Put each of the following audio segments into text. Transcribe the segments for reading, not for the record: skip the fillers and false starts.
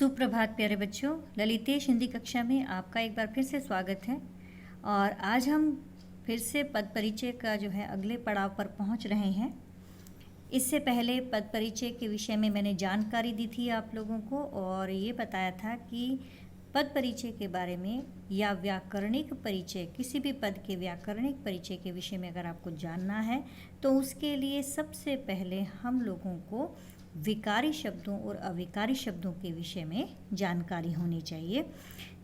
सुप्रभात प्यारे बच्चों, ललितेश हिंदी कक्षा में आपका एक बार फिर से स्वागत है। और आज हम फिर से पद परिचय का जो है अगले पड़ाव पर पहुंच रहे हैं। इससे पहले पद परिचय के विषय में मैंने जानकारी दी थी आप लोगों को और ये बताया था कि पद परिचय के बारे में या व्याकरणिक परिचय, किसी भी पद के व्याकरणिक परिचय के विषय में अगर आपको जानना है तो उसके लिए सबसे पहले हम लोगों को विकारी शब्दों और अविकारी शब्दों के विषय में जानकारी होनी चाहिए।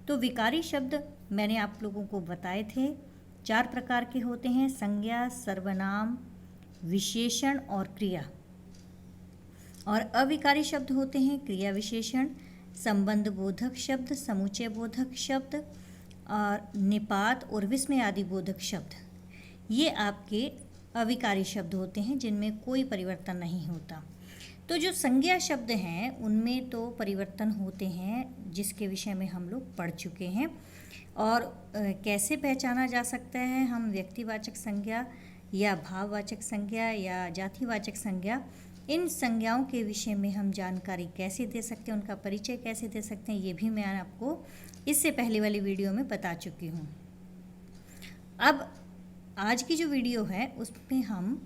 तो विकारी शब्द मैंने आप लोगों को बताए थे, 4 प्रकार के होते हैं: संज्ञा, सर्वनाम, विशेषण और क्रिया। और अविकारी शब्द होते हैं क्रिया विशेषण, संबंध बोधक शब्द, समुच्चय बोधक शब्द और निपात और विस्मय आदि बोधक शब्द। ये आपके अविकारी शब्द होते हैं जिनमें कोई परिवर्तन नहीं होता। तो जो संज्ञा शब्द हैं उनमें तो परिवर्तन होते हैं, जिसके विषय में हम लोग पढ़ चुके हैं। और कैसे पहचाना जा सकता है हम व्यक्तिवाचक संज्ञा या भाववाचक संज्ञा या जातिवाचक संज्ञा, इन संज्ञाओं के विषय में हम जानकारी कैसे दे सकते हैं, उनका परिचय कैसे दे सकते हैं, ये भी मैं आपको इससे पहले वाली वीडियो में बता चुकी हूँ। अब आज की जो वीडियो है उसमें हम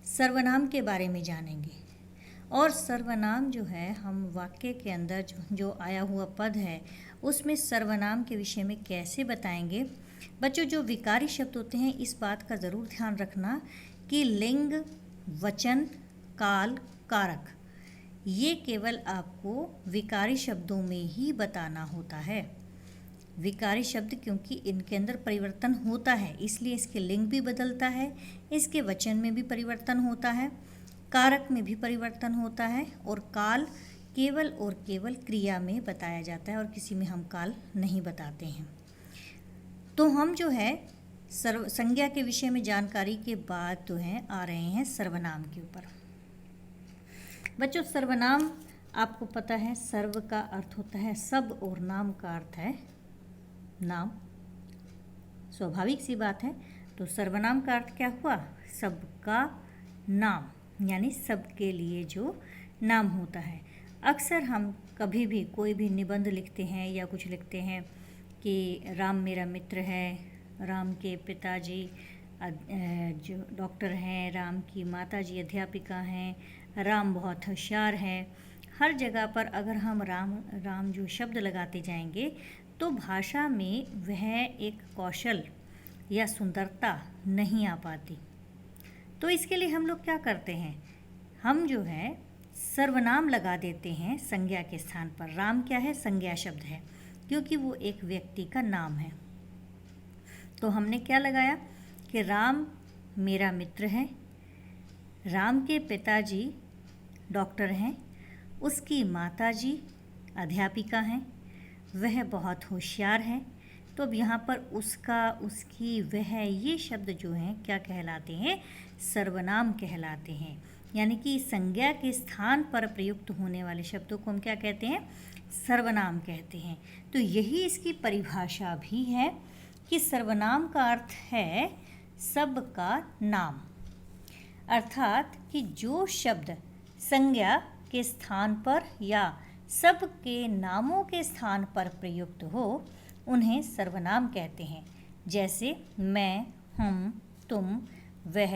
सर्वनाम के बारे में जानेंगे। और सर्वनाम जो है हम वाक्य के अंदर जो आया हुआ पद है उसमें सर्वनाम के विषय में कैसे बताएंगे। बच्चों, जो विकारी शब्द होते हैं इस बात का ज़रूर ध्यान रखना कि लिंग, वचन, काल, कारक ये केवल आपको विकारी शब्दों में ही बताना होता है। विकारी शब्द क्योंकि इनके अंदर परिवर्तन होता है इसलिए इसके लिंग भी बदलता है, इसके वचन में भी परिवर्तन होता है, कारक में भी परिवर्तन होता है और काल केवल और केवल क्रिया में बताया जाता है और किसी में हम काल नहीं बताते हैं। तो हम जो है संज्ञा के विषय में जानकारी के बाद तो हैं आ रहे हैं सर्वनाम के ऊपर। बच्चों, सर्वनाम आपको पता है सर्व का अर्थ होता है सब और नाम का अर्थ है नाम। स्वाभाविक सी बात है। तो सर्वनाम का अर्थ क्या हुआ? सबका नाम, यानी सबके लिए जो नाम होता है। अक्सर हम कभी भी कोई भी निबंध लिखते हैं या कुछ लिखते हैं कि राम मेरा मित्र है, राम के पिताजी जो डॉक्टर हैं, राम की माताजी अध्यापिका हैं, राम बहुत होशियार है। हर जगह पर अगर हम राम राम जो शब्द लगाते जाएंगे तो भाषा में वह एक कौशल या सुंदरता नहीं आ पाती। तो इसके लिए हम लोग क्या करते हैं, हम जो है सर्वनाम लगा देते हैं संज्ञा के स्थान पर। राम क्या है? संज्ञा शब्द है क्योंकि वो एक व्यक्ति का नाम है। तो हमने क्या लगाया कि राम मेरा मित्र है, राम के पिताजी डॉक्टर हैं, उसकी माताजी अध्यापिका हैं, वह बहुत होशियार है। तो अब यहाँ पर उसका, उसकी, वह, ये शब्द जो हैं क्या कहलाते हैं? सर्वनाम कहलाते हैं। यानी कि संज्ञा के स्थान पर प्रयुक्त होने वाले शब्दों को हम क्या कहते हैं? सर्वनाम कहते हैं। तो यही इसकी परिभाषा भी है कि सर्वनाम का अर्थ है सबका नाम, अर्थात कि जो शब्द संज्ञा के स्थान पर या सबके नामों के स्थान पर प्रयुक्त हो उन्हें सर्वनाम कहते हैं। जैसे मैं, हम, तुम, वह,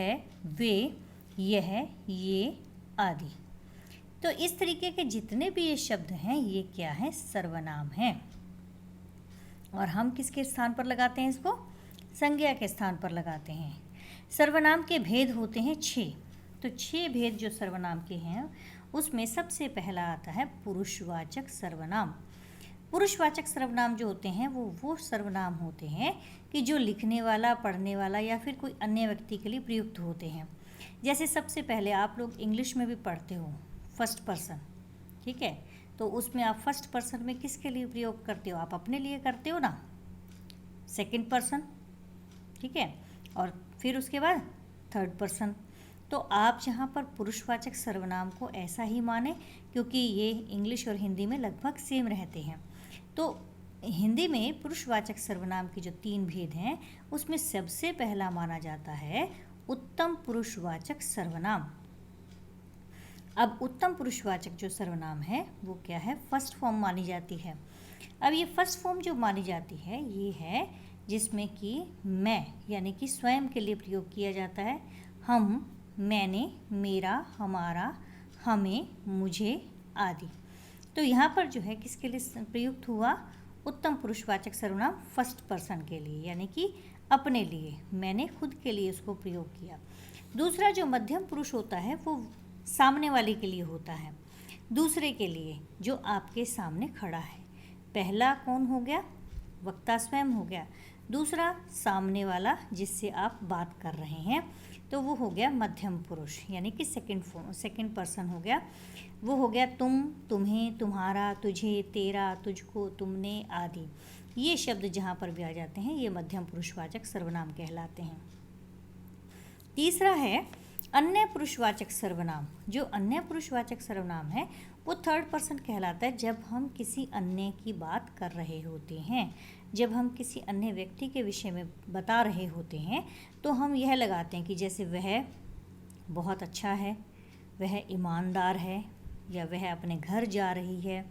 वे, यह, ये आदि। तो इस तरीके के जितने भी ये शब्द हैं ये क्या है? सर्वनाम हैं। और हम किसके स्थान पर लगाते हैं इसको? संज्ञा के स्थान पर लगाते हैं। सर्वनाम के भेद होते हैं 6। तो 6 भेद जो सर्वनाम के हैं उसमें सबसे पहला आता है पुरुषवाचक सर्वनाम। पुरुषवाचक सर्वनाम जो होते हैं वो सर्वनाम होते हैं कि जो लिखने वाला, पढ़ने वाला या फिर कोई अन्य व्यक्ति के लिए प्रयुक्त होते हैं। जैसे सबसे पहले आप लोग इंग्लिश में भी पढ़ते हो फर्स्ट पर्सन, ठीक है? तो उसमें आप फर्स्ट पर्सन में किसके लिए प्रयोग करते हो? आप अपने लिए करते हो ना, सेकंड पर्सन, ठीक है? और फिर उसके बाद थर्ड पर्सन। तो आप जहाँ पर पुरुषवाचक सर्वनाम को ऐसा ही माने, क्योंकि ये इंग्लिश और हिंदी में लगभग सेम रहते हैं। तो हिंदी में पुरुषवाचक सर्वनाम के जो 3 भेद हैं उसमें सबसे पहला माना जाता है उत्तम पुरुषवाचक सर्वनाम। अब उत्तम पुरुषवाचक जो सर्वनाम है वो क्या है, फर्स्ट फॉर्म मानी जाती है। अब ये फर्स्ट फॉर्म जो मानी जाती है ये है जिसमें कि मैं यानी कि स्वयं के लिए प्रयोग किया जाता है। हम, मैंने, मेरा, हमारा, हमें, मुझे आदि। तो यहाँ पर जो है किसके लिए प्रयुक्त हुआ, उत्तम पुरुषवाचक सर्वनाम फर्स्ट पर्सन के लिए, यानी कि अपने लिए, मैंने खुद के लिए उसको प्रयोग किया। दूसरा जो मध्यम पुरुष होता है वो सामने वाले के लिए होता है, दूसरे के लिए जो आपके सामने खड़ा है। पहला कौन हो गया, वक्ता स्वयं हो गया। दूसरा सामने वाला जिससे आप बात कर रहे हैं, तो वो हो गया मध्यम पुरुष यानी कि सेकंड पर्सन हो गया। वो हो गया तुम, तुम्हें, तुम्हारा, तुझे, तेरा, तुझको, तुमने आदि। ये शब्द जहाँ पर भी आ जाते हैं ये मध्यम पुरुषवाचक सर्वनाम कहलाते हैं। तीसरा है अन्य पुरुषवाचक सर्वनाम। जो अन्य पुरुषवाचक सर्वनाम है वो थर्ड पर्सन कहलाता है जब हम किसी अन्य की बात कर रहे होते हैं, जब हम किसी अन्य व्यक्ति के विषय में बता रहे होते हैं तो हम यह लगाते हैं कि जैसे वह बहुत अच्छा है, वह ईमानदार है, या वह अपने घर जा रही है,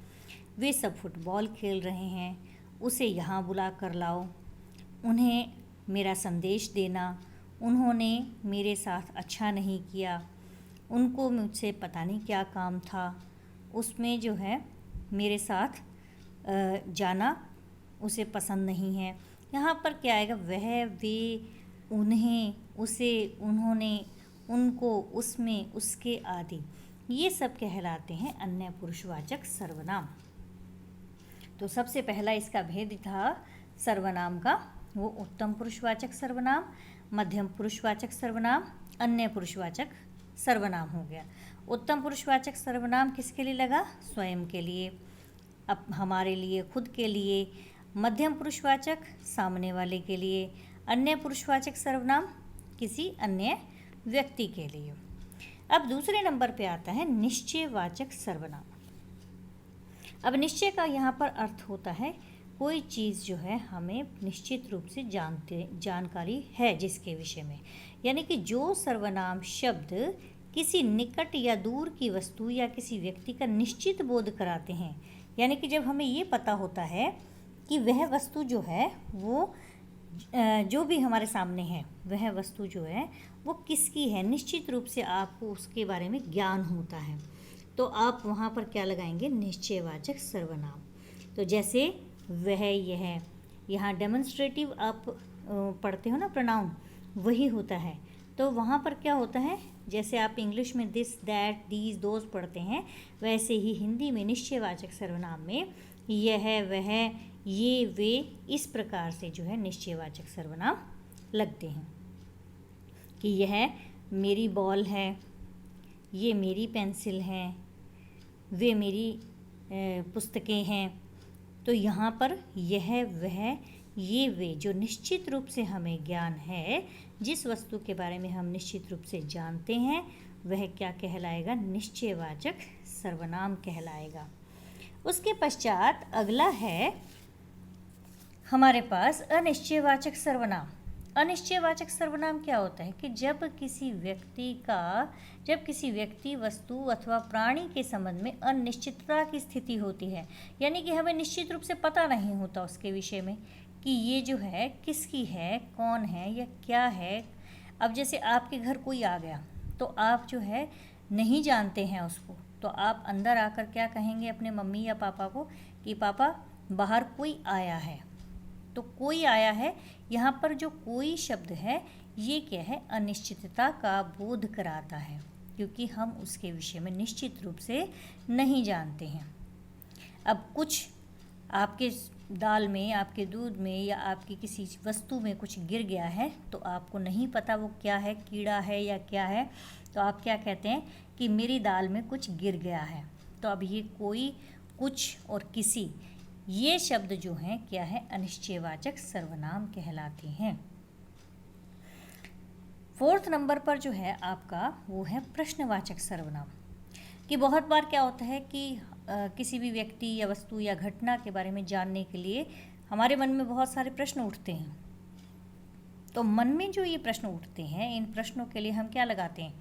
वे सब फुटबॉल खेल रहे हैं, उसे यहाँ बुला कर लाओ, उन्हें मेरा संदेश देना, उन्होंने मेरे साथ अच्छा नहीं किया, उनको मुझसे पता नहीं क्या काम था, उसमें जो है मेरे साथ जाना उसे पसंद नहीं है। यहाँ पर क्या आएगा, वह, वे, उन्हें, उसे, उन्होंने, उनको, उसमें, उसके आदि। ये सब कहलाते हैं अन्य पुरुषवाचक सर्वनाम। तो सबसे पहला इसका भेद था सर्वनाम का, वो उत्तम पुरुषवाचक सर्वनाम, मध्यम पुरुषवाचक सर्वनाम, अन्य पुरुषवाचक सर्वनाम हो गया। उत्तम पुरुषवाचक सर्वनाम किसके लिए लगा, स्वयं के लिए, अब हमारे लिए, खुद के लिए। मध्यम पुरुषवाचक सामने वाले के लिए। अन्य पुरुषवाचक सर्वनाम किसी अन्य व्यक्ति के लिए। अब दूसरे नंबर पे आता है निश्चयवाचक सर्वनाम। अब निश्चय का यहाँ पर अर्थ होता है कोई चीज़ जो है हमें निश्चित रूप से जानकारी है जिसके विषय में, यानी कि जो सर्वनाम शब्द किसी निकट या दूर की वस्तु या किसी व्यक्ति का निश्चित बोध कराते हैं, यानी कि जब हमें ये पता होता है कि वह वस्तु जो है वो जो भी हमारे सामने है वह वस्तु जो है वो किसकी है, निश्चित रूप से आपको उसके बारे में ज्ञान होता है, तो आप वहाँ पर क्या लगाएंगे, निश्चयवाचक सर्वनाम। तो जैसे वह, यह, यहाँ डेमोन्स्ट्रेटिव आप पढ़ते हो ना प्रोनाउन, वही होता है। तो वहाँ पर क्या होता है, जैसे आप इंग्लिश में दिस, दैट, दीज, दोज पढ़ते हैं, वैसे ही हिंदी में निश्चयवाचक सर्वनाम में यह, वह, ये, वे, इस प्रकार से जो है निश्चयवाचक सर्वनाम लगते हैं कि यह मेरी बॉल है, ये मेरी पेंसिल है, वे मेरी पुस्तकें हैं। तो यहाँ पर यह, वह, ये, वे जो निश्चित रूप से हमें ज्ञान है, जिस वस्तु के बारे में हम निश्चित रूप से जानते हैं, वह क्या कहलाएगा, निश्चयवाचक सर्वनाम कहलाएगा। उसके पश्चात अगला है हमारे पास अनिश्चयवाचक सर्वनाम। अनिश्चयवाचक सर्वनाम क्या होता है कि जब किसी व्यक्ति, वस्तु अथवा प्राणी के संबंध में अनिश्चितता की स्थिति होती है, यानी कि हमें निश्चित रूप से पता नहीं होता उसके विषय में कि ये जो है किसकी है, कौन है या क्या है। अब जैसे आपके घर कोई आ गया तो आप जो है नहीं जानते हैं उसको, तो आप अंदर आकर क्या कहेंगे अपने मम्मी या पापा को कि पापा बाहर कोई आया है। तो कोई आया है, यहाँ पर जो कोई शब्द है ये क्या है, अनिश्चितता का बोध कराता है, क्योंकि हम उसके विषय में निश्चित रूप से नहीं जानते हैं। अब कुछ आपके दाल में, आपके दूध में या आपकी किसी वस्तु में कुछ गिर गया है, तो आपको नहीं पता वो क्या है, कीड़ा है या क्या है, तो आप क्या कहते हैं कि मेरी दाल में कुछ गिर गया है। तो अब ये कोई, कुछ और किसी, ये शब्द जो हैं क्या है, अनिश्चयवाचक सर्वनाम कहलाते हैं। फोर्थ नंबर पर जो है आपका वो है प्रश्नवाचक सर्वनाम। कि बहुत बार क्या होता है कि किसी भी व्यक्ति या वस्तु या घटना के बारे में जानने के लिए हमारे मन में बहुत सारे प्रश्न उठते हैं। तो मन में जो ये प्रश्न उठते हैं, इन प्रश्नों के लिए हम क्या लगाते हैं,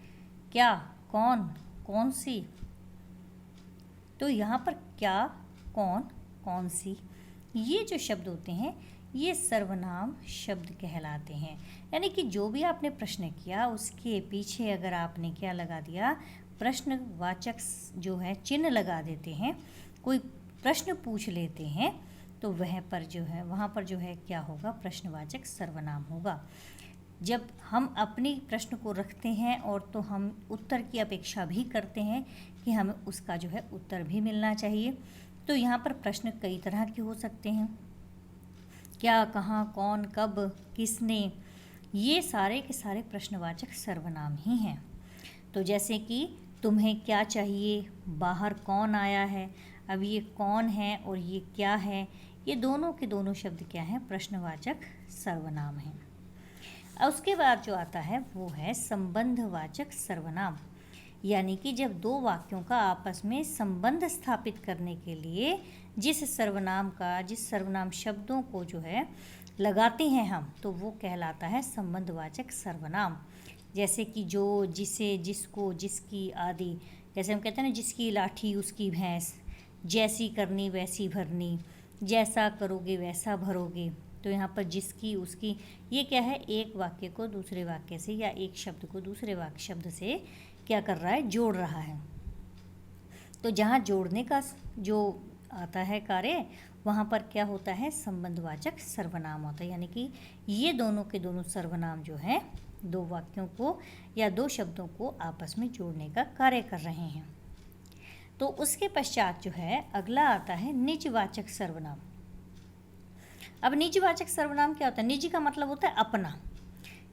क्या, कौन, कौन सी, तो यहाँ पर क्या, कौन, कौन सी, ये जो शब्द होते हैं ये सर्वनाम शब्द कहलाते हैं। यानी कि जो भी आपने प्रश्न किया उसके पीछे अगर आपने क्या लगा दिया, प्रश्नवाचक जो है चिन्ह लगा देते हैं, कोई प्रश्न पूछ लेते हैं, तो वह पर जो है वहाँ पर जो है क्या होगा, प्रश्नवाचक सर्वनाम होगा। जब हम अपनी प्रश्न को रखते हैं और तो हम उत्तर की अपेक्षा भी करते हैं कि हमें उसका जो है उत्तर भी मिलना चाहिए। तो यहाँ पर प्रश्न कई तरह के हो सकते हैं, क्या, कहाँ, कौन, कब, किसने, ये सारे के सारे प्रश्नवाचक सर्वनाम ही हैं। तो जैसे कि तुम्हें क्या चाहिए, बाहर कौन आया है, अब ये कौन है और ये क्या है, ये दोनों के दोनों शब्द क्या हैं, प्रश्नवाचक सर्वनाम हैं। और उसके बाद जो आता है वो है संबंधवाचक सर्वनाम। यानी कि जब दो वाक्यों का आपस में संबंध स्थापित करने के लिए जिस सर्वनाम शब्दों को जो है लगाते हैं हम, तो वो कहलाता है संबंधवाचक सर्वनाम। जैसे कि जो, जिसे, जिसको, जिसकी आदि। जैसे हम कहते हैं ना, जिसकी लाठी उसकी भैंस, जैसी करनी वैसी भरनी, जैसा करोगे वैसा भरोगे। तो यहाँ पर जिसकी, उसकी, ये क्या है, एक वाक्य को दूसरे वाक्य से या एक शब्द को दूसरे वाक्य शब्द से क्या कर रहा है, जोड़ रहा है। तो जहाँ जोड़ने का जो आता है कार्य, वहाँ पर क्या होता है, संबंधवाचक सर्वनाम होता है। यानी कि ये दोनों के दोनों सर्वनाम जो है दो वाक्यों को या दो शब्दों को आपस में जोड़ने का कार्य कर रहे हैं। तो उसके पश्चात जो है अगला आता है निजवाचक सर्वनाम। अब निजवाचक सर्वनाम क्या होता है, निज का मतलब होता है अपना,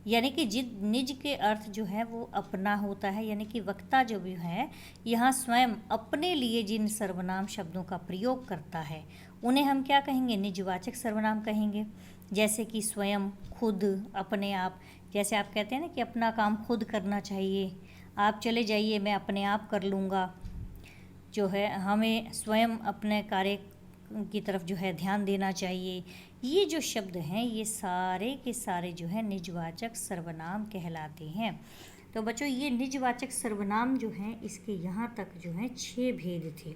यानी कि निज के अर्थ जो है वो अपना होता है। यानी कि वक्ता जो भी है यहाँ स्वयं अपने लिए जिन सर्वनाम शब्दों का प्रयोग करता है उन्हें हम क्या कहेंगे, निजवाचक सर्वनाम कहेंगे। जैसे कि स्वयं, खुद, अपने आप। जैसे आप कहते हैं ना कि अपना काम खुद करना चाहिए, आप चले जाइए मैं अपने आप कर लूँगा। जो है हमें स्वयं अपने कार्य की तरफ जो है ध्यान देना चाहिए। ये जो शब्द हैं ये सारे के सारे जो है निजवाचक सर्वनाम कहलाते हैं। तो बच्चों ये निजवाचक सर्वनाम जो हैं इसके यहाँ तक जो है 6 भेद थे।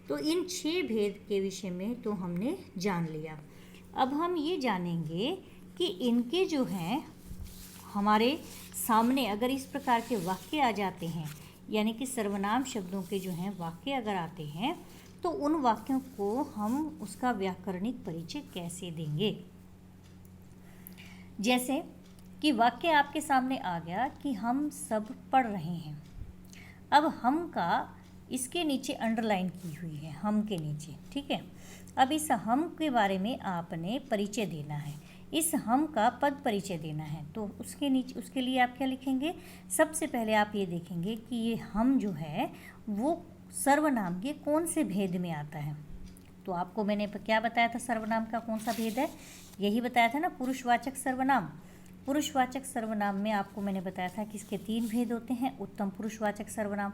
तो इन 6 भेद के विषय में तो हमने जान लिया। अब हम ये जानेंगे कि इनके जो हैं हमारे सामने अगर इस प्रकार के वाक्य आ जाते हैं, यानी कि सर्वनाम शब्दों के जो हैं वाक्य अगर आते हैं, तो उन वाक्यों को हम उसका व्याकरणिक परिचय कैसे देंगे। जैसे कि वाक्य आपके सामने आ गया कि हम सब पढ़ रहे हैं। अब हम का इसके नीचे अंडरलाइन की हुई है, हम के नीचे, ठीक है। अब इस हम के बारे में आपने परिचय देना है, इस हम का पद परिचय देना है। तो उसके नीचे, उसके लिए आप क्या लिखेंगे, सबसे पहले आप ये देखेंगे कि ये हम जो है वो सर्वनाम के कौन से भेद में आता है। तो आपको मैंने क्या बताया था, सर्वनाम का कौन सा भेद है, यही बताया था ना, पुरुषवाचक सर्वनाम। पुरुषवाचक सर्वनाम में आपको मैंने बताया था कि इसके 3 भेद होते हैं, उत्तम पुरुषवाचक सर्वनाम।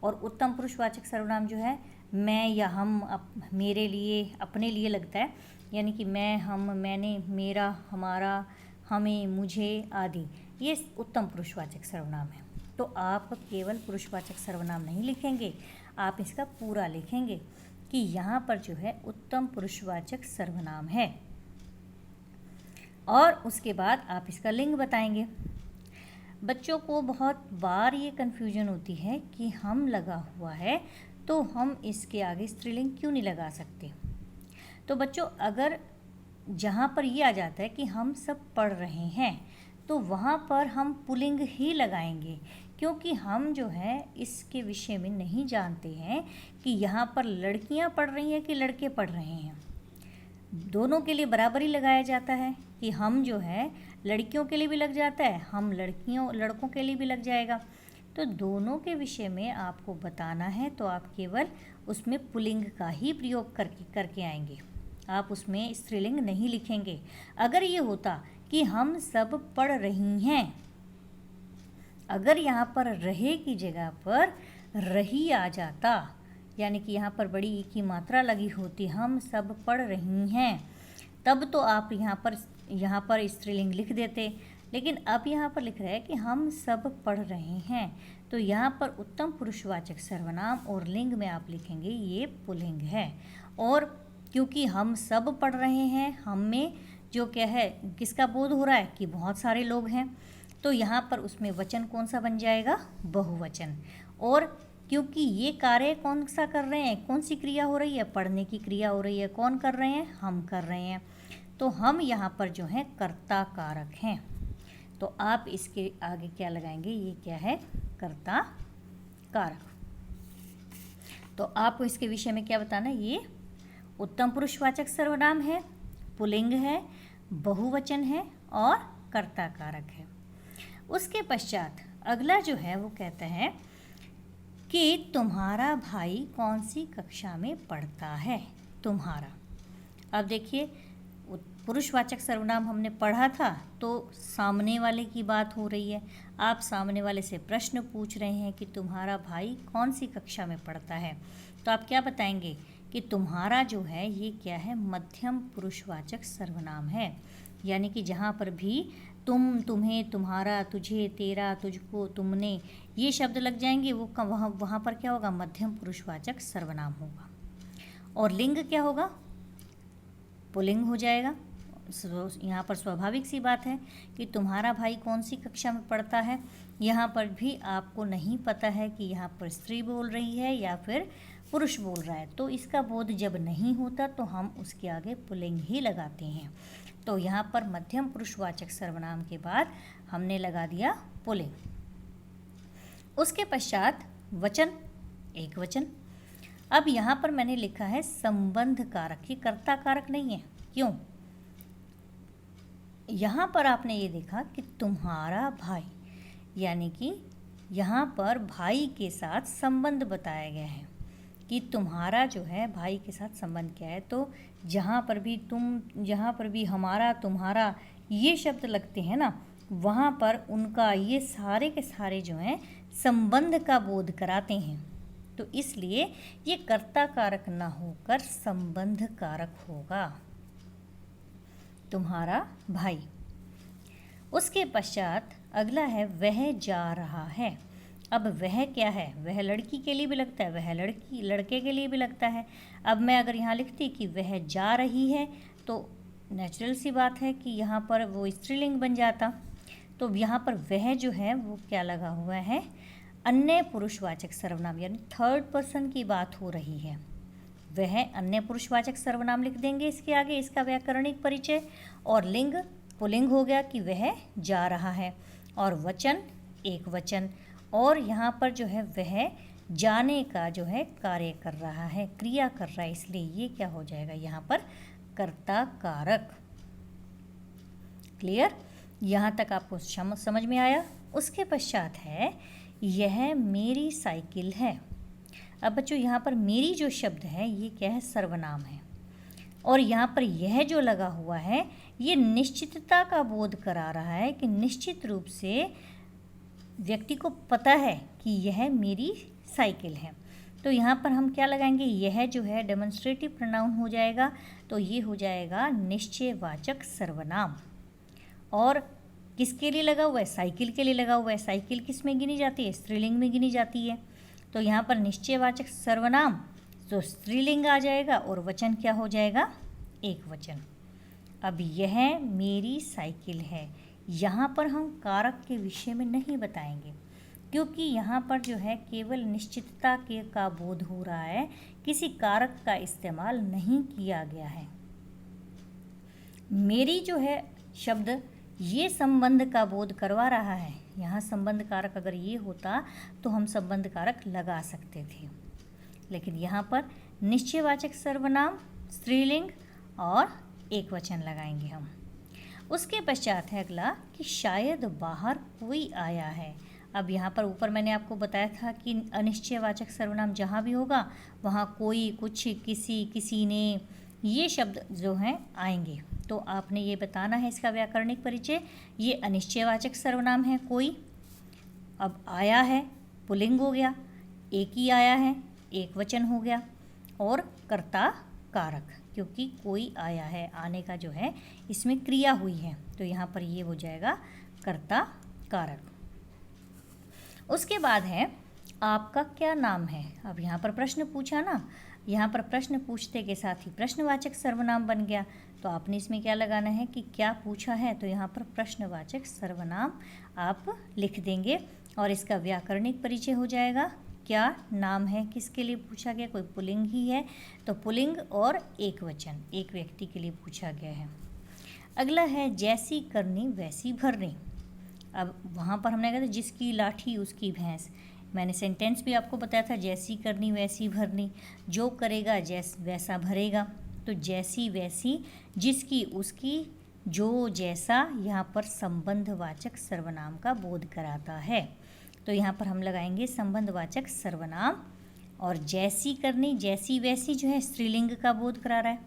और उत्तम पुरुषवाचक सर्वनाम जो है मैं या हम, मेरे लिए, अपने लिए लगता है। यानी कि मैं, हम, मैंने, मेरा, हमारा, हमें, मुझे आदि, ये उत्तम पुरुषवाचक सर्वनाम है। तो आप केवल पुरुषवाचक सर्वनाम नहीं लिखेंगे, आप इसका पूरा लिखेंगे कि यहाँ पर जो है उत्तम पुरुषवाचक सर्वनाम है। और उसके बाद आप इसका लिंग बताएंगे। बच्चों को बहुत बार ये कन्फ्यूजन होती है कि हम लगा हुआ है तो हम इसके आगे स्त्रीलिंग क्यों नहीं लगा सकते। तो बच्चों अगर जहाँ पर ये आ जाता है कि हम सब पढ़ रहे हैं, तो वहाँ पर हम पुल्लिंग ही लगाएंगे, क्योंकि हम जो है इसके विषय में नहीं जानते हैं कि यहाँ पर लड़कियाँ पढ़ रही हैं कि लड़के पढ़ रहे हैं। दोनों के लिए बराबर ही लगाया जाता है कि हम जो है लड़कियों के लिए भी लग जाता है, हम लड़कों के लिए भी लग जाएगा। तो दोनों के विषय में आपको बताना है, तो आप केवल उसमें पुल्लिंग का ही प्रयोग करके आएंगे, आप उसमें स्त्रीलिंग नहीं लिखेंगे। अगर ये होता कि हम सब पढ़ रही हैं, अगर यहाँ पर रहे की जगह पर रही आ जाता, यानी कि यहाँ पर बड़ी ई की मात्रा लगी होती, हम सब पढ़ रही हैं, तब तो आप यहाँ पर स्त्रीलिंग लिख देते। लेकिन अब यहाँ पर लिख रहा है कि हम सब पढ़ रहे हैं, तो यहाँ पर उत्तम पुरुषवाचक सर्वनाम और लिंग में आप लिखेंगे ये पुल्लिंग है। और क्योंकि हम सब पढ़ रहे हैं, हम में जो क्या है, किसका बोध हो रहा है कि बहुत सारे लोग हैं, तो यहाँ पर उसमें वचन कौन सा बन जाएगा, बहुवचन। और क्योंकि ये कार्य कौन सा कर रहे हैं, कौन सी क्रिया हो रही है, पढ़ने की क्रिया हो रही है, कौन कर रहे हैं, हम कर रहे हैं, तो हम यहाँ पर जो है कर्ता कारक हैं। तो आप इसके आगे क्या लगाएंगे, ये क्या है, कर्ता कारक। तो आपको इसके विषय में क्या बताना है, ये उत्तम पुरुषवाचक सर्वनाम है, पुल्लिंग है, बहुवचन है और कर्ता कारक है। उसके पश्चात अगला जो है वो कहता है कि तुम्हारा भाई कौन सी कक्षा में पढ़ता है, तुम्हारा। अब देखिए, पुरुषवाचक सर्वनाम हमने पढ़ा था तो सामने वाले की बात हो रही है। आप सामने वाले से प्रश्न पूछ रहे हैं कि तुम्हारा भाई कौन सी कक्षा में पढ़ता है, तो आप क्या बताएंगे कि तुम्हारा जो है ये क्या है, मध्यम पुरुषवाचक सर्वनाम है। यानी कि जहाँ पर भी तुम, तुम्हें, तुम्हारा, तुझे, तेरा, तुझको, तुमने ये शब्द लग जाएंगे, वो वहाँ पर क्या होगा, मध्यम पुरुषवाचक सर्वनाम होगा। और लिंग क्या होगा, पुल्लिंग हो जाएगा। यहाँ पर स्वाभाविक सी बात है कि तुम्हारा भाई कौन सी कक्षा में पढ़ता है। यहाँ पर भी आपको नहीं पता है कि यहाँ पर स्त्री बोल रही है या फिर पुरुष बोल रहा है, तो इसका बोध जब नहीं होता तो हम उसके आगे पुल्लिंग ही लगाते हैं। तो यहाँ पर मध्यम पुरुषवाचक सर्वनाम के बाद हमने लगा दिया पुल्लिंग। उसके पश्चात वचन, एक वचन। अब यहाँ पर मैंने लिखा है संबंध कारक, ये कर्ता कारक नहीं है। क्यों? यहाँ पर आपने ये देखा कि तुम्हारा भाई, यानी कि यहाँ पर भाई के साथ संबंध बताया गया है कि तुम्हारा जो है भाई के साथ संबंध क्या है। तो जहाँ पर भी तुम, जहाँ पर भी हमारा, तुम्हारा ये शब्द लगते हैं ना, वहाँ पर उनका ये सारे के सारे जो हैं संबंध का बोध कराते हैं। तो इसलिए ये कर्ता कारक ना होकर संबंध कारक होगा, तुम्हारा भाई। उसके पश्चात अगला है वह जा रहा है। अब वह क्या है, वह लड़की के लिए भी लगता है, वह लड़के के लिए भी लगता है। अब मैं अगर यहाँ लिखती कि वह जा रही है तो नेचुरल सी बात है कि यहाँ पर वो स्त्रीलिंग बन जाता। तो यहाँ पर वह जो है वो क्या लगा हुआ है, अन्य पुरुषवाचक सर्वनाम, यानी थर्ड पर्सन की बात हो रही है। वह अन्य पुरुषवाचक सर्वनाम लिख देंगे इसके आगे, इसका व्याकरणिक परिचय। और लिंग पुल्लिंग हो गया कि वह जा रहा है, और वचन एक वचन। और यहाँ पर जो है वह जाने का जो है कार्य कर रहा है, क्रिया कर रहा है, इसलिए ये क्या हो जाएगा यहाँ पर कर्ता कारक। क्लियर? यहाँ तक आपको समझ में आया। उसके पश्चात है यह मेरी साइकिल है। अब बच्चों यहाँ पर मेरी जो शब्द है ये क्या है, सर्वनाम है। और यहाँ पर यह जो लगा हुआ है ये निश्चितता का बोध करा रहा है कि निश्चित रूप से व्यक्ति को पता है कि यह मेरी साइकिल है। तो यहाँ पर हम क्या लगाएंगे, यह जो है डेमोन्स्ट्रेटिव प्रोनाउन हो जाएगा, तो ये हो जाएगा निश्चयवाचक सर्वनाम। और किसके लिए लगा हुआ है, साइकिल के लिए लगा हुआ है। साइकिल किस में गिनी जाती है, स्त्रीलिंग में गिनी जाती है। तो यहाँ पर निश्चयवाचक सर्वनाम तो स्त्रीलिंग आ जाएगा और वचन क्या हो जाएगा, एक वचन। अब यह मेरी साइकिल है, यहाँ पर हम कारक के विषय में नहीं बताएंगे क्योंकि यहाँ पर जो है केवल निश्चितता के का बोध हो रहा है, किसी कारक का इस्तेमाल नहीं किया गया है। मेरी जो है शब्द ये संबंध का बोध करवा रहा है। यहाँ संबंध कारक अगर ये होता तो हम संबंध कारक लगा सकते थे, लेकिन यहाँ पर निश्चयवाचक सर्वनाम स्त्रीलिंग और एक वचन लगाएंगे हम। उसके पश्चात है अगला कि शायद बाहर कोई आया है। अब यहाँ पर ऊपर मैंने आपको बताया था कि अनिश्चयवाचक सर्वनाम जहाँ भी होगा वहाँ कोई, कुछ, किसी, किसी ने, ये शब्द जो हैं आएंगे। तो आपने ये बताना है इसका व्याकरणिक परिचय। ये अनिश्चयवाचक सर्वनाम है कोई। अब आया है पुल्लिंग हो गया, एक ही आया है एक वचन हो गया, और कर्ता कारक क्योंकि कोई आया है, आने का जो है इसमें क्रिया हुई है, तो यहाँ पर ये हो जाएगा कर्ता कारक। उसके बाद है आपका क्या नाम है। अब यहाँ पर प्रश्न पूछा ना, यहाँ पर प्रश्न पूछते के साथ ही प्रश्नवाचक सर्वनाम बन गया, तो आपने इसमें क्या लगाना है कि क्या पूछा है, तो यहाँ पर प्रश्नवाचक सर्वनाम आप लिख देंगे और इसका व्याकरणिक परिचय हो जाएगा। क्या नाम है, किसके लिए पूछा गया, कोई पुल्लिंग ही है तो पुल्लिंग और एक वचन, एक व्यक्ति के लिए पूछा गया है। अगला है जैसी करनी वैसी भरनी। अब वहाँ पर हमने कहा था जिसकी लाठी उसकी भैंस, मैंने सेंटेंस भी आपको बताया था जैसी करनी वैसी भरनी, जो करेगा वैसा भरेगा, तो जैसी वैसी, जिसकी उसकी, जो जैसा, यहाँ पर संबंधवाचक सर्वनाम का बोध कराता है, तो यहाँ पर हम लगाएंगे संबंधवाचक सर्वनाम। और जैसी करनी जैसी वैसी जो है स्त्रीलिंग का बोध करा रहा है,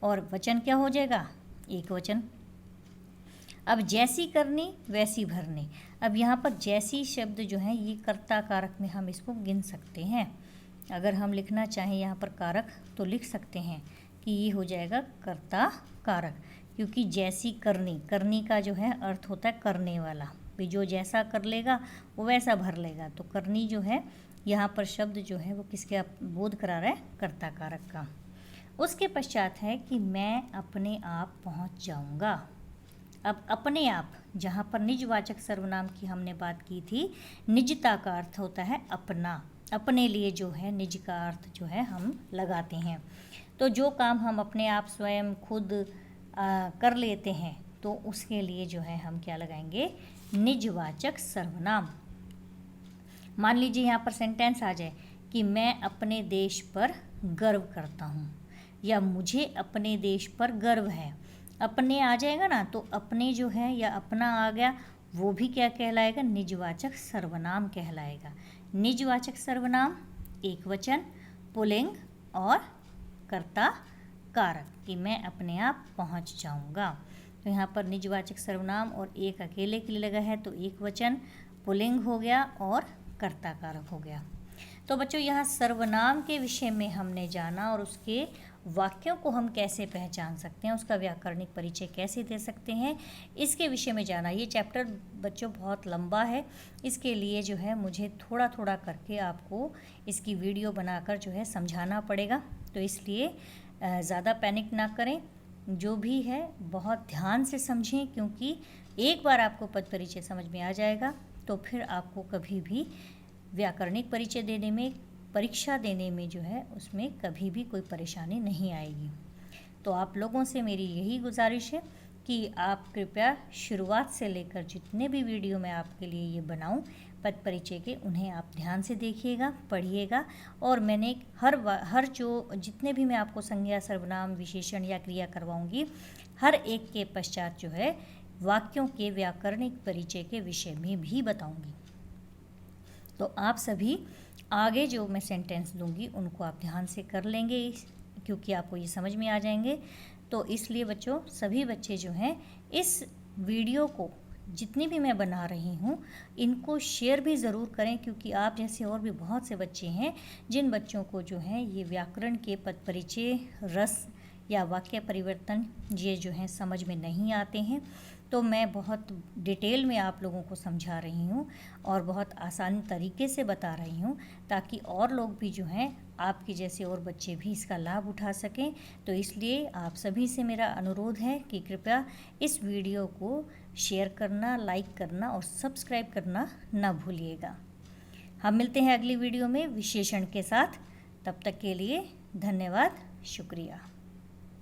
और वचन क्या हो जाएगा, एक वचन। अब जैसी करनी वैसी भरनी, अब यहाँ पर जैसी शब्द जो है ये कर्ता कारक में हम इसको गिन सकते हैं। अगर हम लिखना चाहें यहाँ पर कारक तो लिख सकते हैं कि ये हो जाएगा कर्ता कारक, क्योंकि जैसी करनी, करनी का जो है अर्थ होता है करने वाला, भी जो जैसा कर लेगा वो वैसा भर लेगा, तो करनी जो है यहाँ पर शब्द जो है वो किसके बोध करा रहा है, कर्ता कारक का। उसके पश्चात है कि मैं अपने आप पहुँच जाऊँगा। अब अपने आप, जहाँ पर निजवाचक सर्वनाम की हमने बात की थी, निजता का अर्थ होता है अपना, अपने लिए जो है निज का अर्थ जो है हम लगाते हैं। तो जो काम हम अपने आप स्वयं खुद कर लेते हैं तो उसके लिए जो है हम क्या लगाएंगे, निजवाचक सर्वनाम। मान लीजिए यहाँ पर सेंटेंस आ जाए कि मैं अपने देश पर गर्व करता हूँ, या मुझे अपने देश पर गर्व है। अपने आ जाएगा ना, तो अपने जो है या अपना आ गया वो भी क्या कहलाएगा, निजवाचक सर्वनाम कहलाएगा। निजवाचक सर्वनाम एक वचन, पुल्लिंग और कर्ता कारक, कि मैं अपने आप पहुंच जाऊंगा। तो यहाँ पर निजवाचक सर्वनाम और एक अकेले के लिए लगा है, तो एक वचन, पुल्लिंग हो गया और कर्ता कारक हो गया। तो बच्चों यहाँ सर्वनाम के विषय में हमने जाना और उसके वाक्यों को हम कैसे पहचान सकते हैं, उसका व्याकरणिक परिचय कैसे दे सकते हैं, इसके विषय में जाना। ये चैप्टर बच्चों बहुत लंबा है, इसके लिए जो है मुझे थोड़ा थोड़ा करके आपको इसकी वीडियो बनाकर जो है समझाना पड़ेगा, तो इसलिए ज़्यादा पैनिक ना करें, जो भी है बहुत ध्यान से समझें, क्योंकि एक बार आपको पद परिचय समझ में आ जाएगा तो फिर आपको कभी भी व्याकरणिक परिचय देने में, परीक्षा देने में जो है उसमें कभी भी कोई परेशानी नहीं आएगी। तो आप लोगों से मेरी यही गुजारिश है कि आप कृपया शुरुआत से लेकर जितने भी वीडियो मैं आपके लिए ये बनाऊं पद परिचय के, उन्हें आप ध्यान से देखिएगा, पढ़िएगा। और मैंने हर जो जितने भी मैं आपको संज्ञा, सर्वनाम, विशेषण या क्रिया करवाऊंगी, हर एक के पश्चात जो है वाक्यों के व्याकरणिक परिचय के विषय में भी बताऊंगी। तो आप सभी आगे जो मैं सेंटेंस दूंगी उनको आप ध्यान से कर लेंगे, क्योंकि आपको ये समझ में आ जाएंगे। तो इसलिए बच्चों, सभी बच्चे जो हैं इस वीडियो को जितनी भी मैं बना रही हूँ इनको शेयर भी ज़रूर करें, क्योंकि आप जैसे और भी बहुत से बच्चे हैं जिन बच्चों को जो है ये व्याकरण के पद परिचय, रस या वाक्य परिवर्तन ये जो है समझ में नहीं आते हैं। तो मैं बहुत डिटेल में आप लोगों को समझा रही हूँ और बहुत आसान तरीके से बता रही हूँ, ताकि और लोग भी जो हैं आपके जैसे और बच्चे भी इसका लाभ उठा सकें। तो इसलिए आप सभी से मेरा अनुरोध है कि कृपया इस वीडियो को शेयर करना, लाइक करना और सब्सक्राइब करना ना भूलिएगा। हम मिलते हैं अगली वीडियो में विशेषण के साथ। तब तक के लिए धन्यवाद, शुक्रिया।